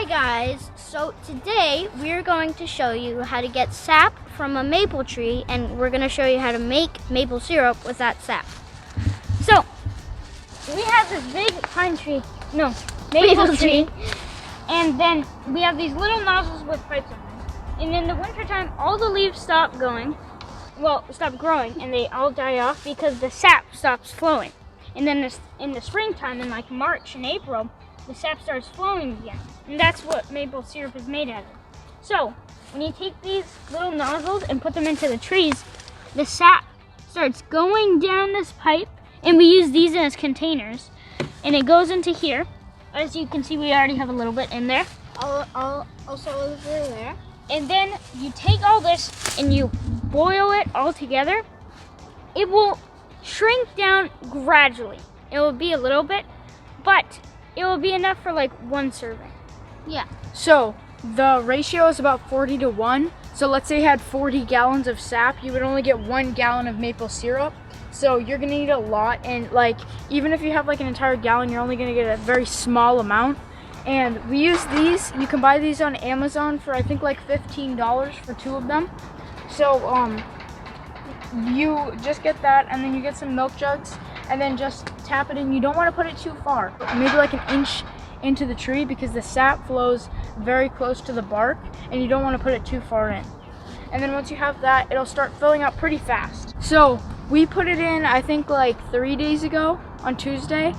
Hi guys, so today we're going to show you how to get sap from a maple tree, and we're going to show you how to make maple syrup with that sap. So, we have this big maple tree, and then we have these little nozzles with pipes on them. And in the wintertime, all the leaves stop growing, and they all die off because the sap stops flowing. And then in the springtime, in like March and April, the sap starts flowing again. And that's what maple syrup is made out of. So, when you take these little nozzles and put them into the trees, the sap starts going down this pipe, and we use these as containers. And it goes into here. As you can see, we already have a little bit in there. Also over there. And then you take all this and you boil it all together. It will shrink down gradually. It will be a little bit, but it will be enough for like one serving. Yeah. So the ratio is about 40 to 1. So let's say you had 40 gallons of sap, you would only get 1 gallon of maple syrup. So you're gonna need a lot, and like even if you have like an entire gallon, you're only gonna get a very small amount. And we use these. You can buy these on Amazon for I think like $15 for 2 of them. So you just get that, and then you get some milk jugs, and then just tap it in. You don't want to put it too far, maybe like an inch into the tree, because the sap flows very close to the bark, and you don't want to put it too far in. And then once you have that, it'll start filling up pretty fast. So we put it in, I think like 3 days ago on Tuesday.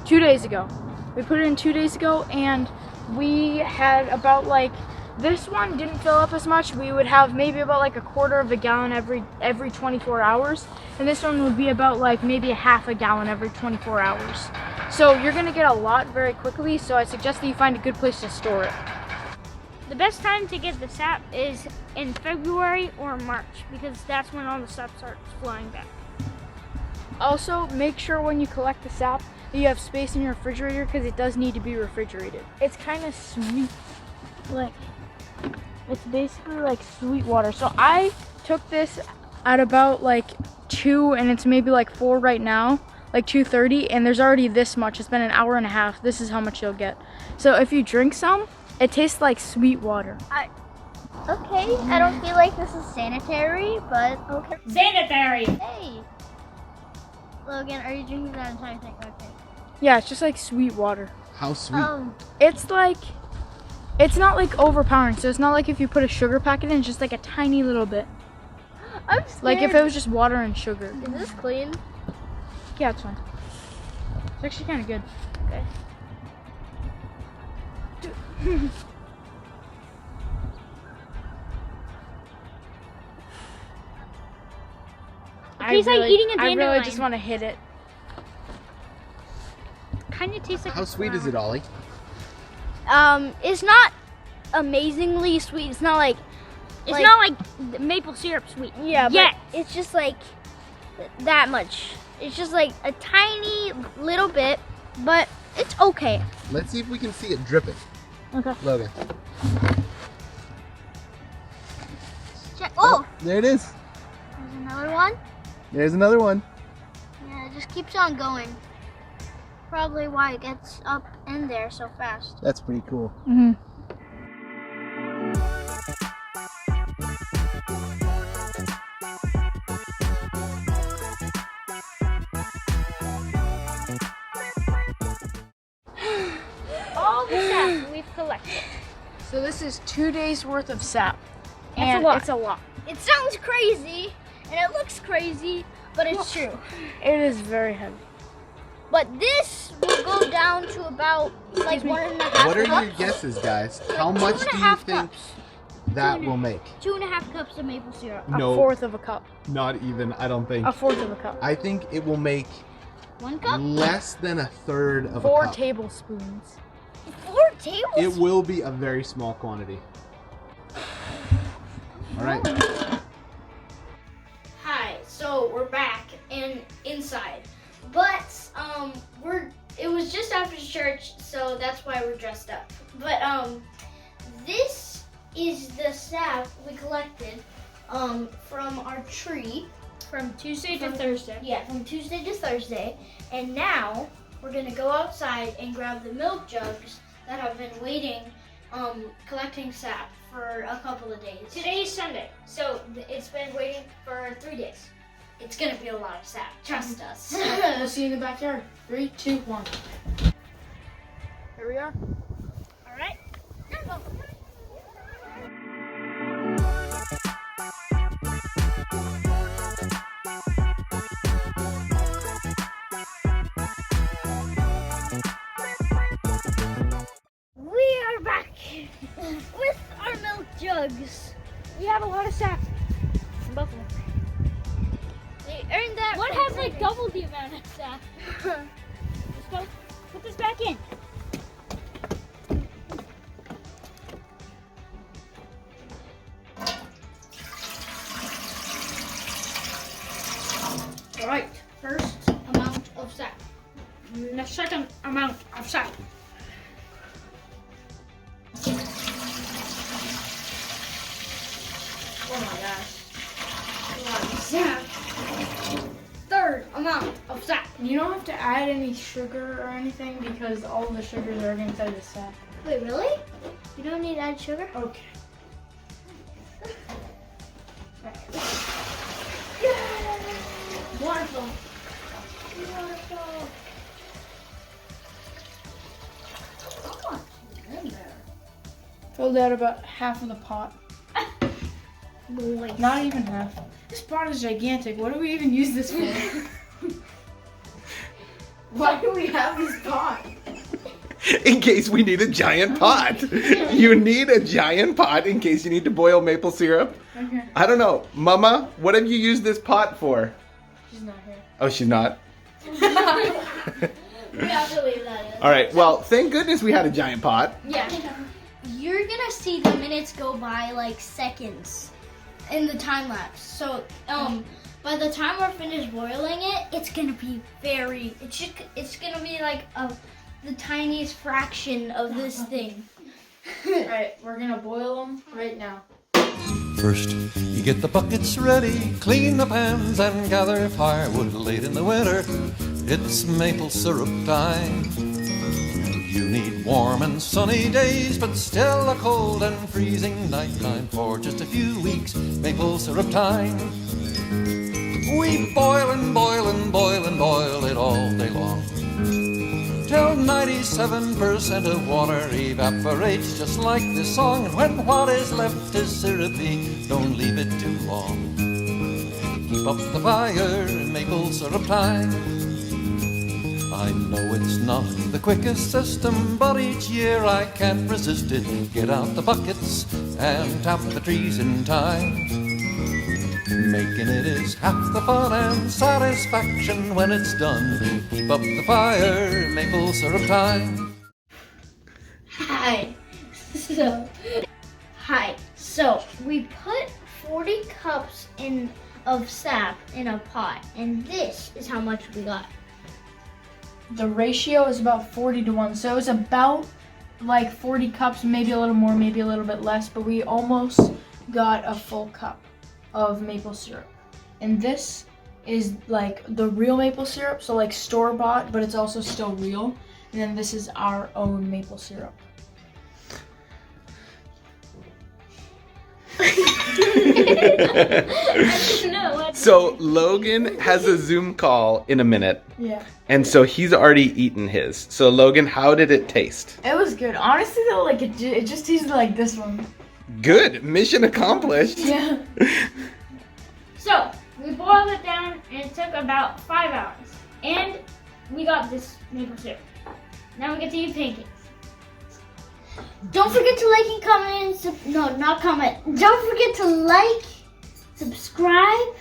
2 days ago. We put it in 2 days ago, and we had about like, this one didn't fill up as much. We would have maybe about like a quarter of a gallon every 24 hours. And this one would be about like maybe a half a gallon every 24 hours. So you're gonna get a lot very quickly, so I suggest that you find a good place to store it. The best time to get the sap is in February or March, because that's when all the sap starts flowing back. Also, make sure when you collect the sap that you have space in your refrigerator, because it does need to be refrigerated. It's kind of sweet, like it's basically like sweet water. So I took this at about like 2, and it's maybe like 4 right now, like 2:30, and there's already this much. It's been an hour and a half. This is how much you'll get. So if you drink some, it tastes like sweet water. Okay, I don't feel like this is sanitary, but okay. Sanitary! Hey! Logan, are you drinking that entire thing? Okay. Yeah, it's just like sweet water. How sweet? It's like, it's not like overpowering. So it's not like if you put a sugar packet in, it's just like a tiny little bit. I'm scared. Like if it was just water and sugar. Is this clean? Yeah, it's fine. It's actually kind of good. Okay. It tastes like eating a dandelion. I really just want to hit it. Kind of tastes like. How sweet is it, Ollie? It's not amazingly sweet. It's not like. It's not like maple syrup sweet. Yeah, but it's just like that much. It's just like a tiny little bit, but it's okay. Let's see if we can see it dripping. Okay. Logan. Check. Oh! There it is. There's another one. There's another one. Yeah, it just keeps on going. Probably why it gets up in there so fast. That's pretty cool. Mm-hmm. All the sap we've collected. So this is 2 days worth of sap. That's and a lot. It's a lot. It sounds crazy, and it looks crazy, but it's true. It is very heavy. But this will go down to about like 1.5 What are cups. your guesses, guys? How much do you 2.5 think cups. that will make? 2.5 cups of maple syrup. A fourth of a cup. Not even, I don't think. A fourth of a cup. I think it will make 1 cup? less than a third of 4 a cup. tablespoons. 4 tablespoons? It will be a very small quantity. All right. Hi, so we're back and inside. But it was just after church, so that's why we're dressed up. But this is the sap we collected from our tree From Tuesday to Thursday. Yeah, from Tuesday to Thursday. And now we're gonna go outside and grab the milk jugs that have been waiting collecting sap for a couple of days. Today's Sunday, so it's been waiting for 3 days. It's gonna be a lot of sap. Trust us. We'll see you in the backyard. 3, 2, 1. Here we are. All right. We are back with our milk jugs. We have a lot of sap. From Buffalo. They earned that. One from has like working. double the amount of sap. Let's go. Put this back in. All right. First amount of sap. The second amount of sap. Oh my gosh. A lot of sap. Third amount of sap. You don't have to add any sugar or anything because all the sugars are inside the sap. Wait, really? You don't need to add sugar? Okay. Wonderful. Wonderful. Filled out about half of the pot. Boy. Not even half. This pot is gigantic. What do we even use this for? Why do we have this pot? In case we need a giant pot. You need a giant pot in case you need to boil maple syrup. Okay. I don't know. Mama, what have you used this pot for? She's not here. Oh, she's not? We have to leave that in. All right. Well, thank goodness we had a giant pot. Yeah. You're gonna see the minutes go by like seconds in the time lapse. So, by the time we're finished boiling it, it's gonna be it's gonna be like the tiniest fraction of this thing. Alright, we're gonna boil them right now. First, you get the buckets ready, clean the pans and gather firewood late in the winter. It's maple syrup time. You need warm and sunny days, but still a cold and freezing nighttime for just a few weeks. Maple syrup time. We boil and boil and boil and boil it all day long, till 97% of water evaporates, just like this song. And when what is left is syrupy, don't leave it too long. Keep up the fire, maple syrup time. I know it's not the quickest system, but each year I can't resist it. Get out the buckets and tap the trees in time. Making it is half the fun and satisfaction when it's done. Keep up the fire, maple syrup time. Hi. So we put 40 cups of sap in a pot, and this is how much we got. The ratio is about 40-1, so it was about like 40 cups, maybe a little more, maybe a little bit less, but we almost got a full cup of maple syrup. And this is like the real maple syrup, so like store-bought, but it's also still real. And then this is our own maple syrup. So Logan has a Zoom call in a minute, Yeah. and so he's already eaten his. So Logan, how did it taste? It was good. Honestly though, like it just tasted like this one. Good. Mission accomplished. Yeah. So we boiled it down, and it took about 5 hours. And we got this maple syrup. Now we get to eat pancakes. Don't forget to like and comment. No, not comment. Don't forget to like, subscribe,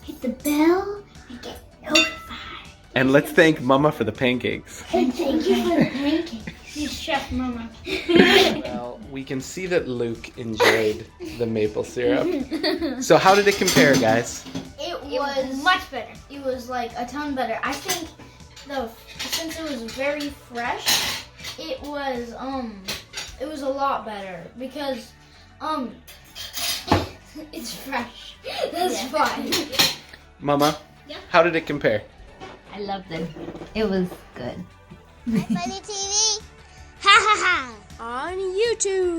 hit the bell, and get notified. And let's thank Mama for the pancakes. And thank you for the pancakes. She's Chef Mama. Well, we can see that Luke enjoyed the maple syrup. So how did it compare, guys? It It was much better. It was like a ton better. I think since it was very fresh, it was a lot better because it's fresh. That's fine. Mama, Yeah? how did it compare? I loved it. It was good. Funny TV. Ha ha ha. On YouTube.